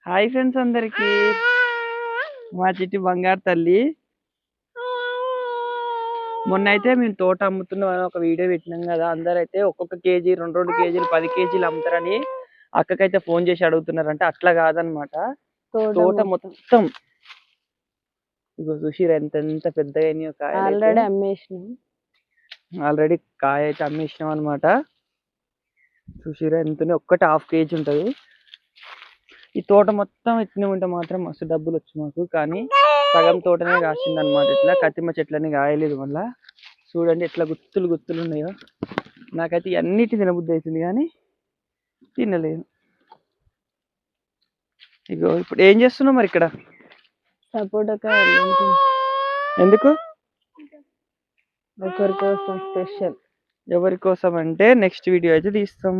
Hi friends అందరికి, మా చిట్టి బంగారు తల్లి. మొన్న అయితే మేము తోట అమ్ముతున్నాం ఒక వీడియో పెట్టినాం కదా. అందరైతే ఒక్కొక్క కేజీ 2 కేజీలు 10 కేజీలు అమ్ముతారని అక్కకైతే ఫోన్ చేసి అడుగుతున్నారంటే అట్లా కాదనమాట. తోట మొత్తం ఇగో చూసిరా ఎంత ఎంత పెద్దగా అయినాయో కాయలు. ఆల్రెడీ అమ్మేసినాం, ఆల్రెడీ కాయ అయితే అమ్మేసినాం అనమాట. చూసిరా ఎంత ఒక్కటి 1/2 కేజీ ఉంటది. ఈ తోట మొత్తం ఇట్నే ఉంటే మాత్రం మస్తు డబ్బులు వచ్చు మాకు. కానీ సగం తోటనే కాసింది అనమాట. ఇట్లా కత్తిమ్మ చెట్లని కాయలేదు. మళ్ళా చూడండి ఎట్లా గుత్తులు గుత్తులు ఉన్నాయో. నాకైతే అన్నిటి తినబుద్ధి అవుతుంది కానీ తినలేదు. ఇగో ఇప్పుడు ఏం చేస్తున్నావు మరి ఇక్కడ? సపోటా ఎందుకు? ఒకరి కోసం స్పెషల్. ఎవరి కోసం అంటే నెక్స్ట్ వీడియో అయితే తీస్తాం.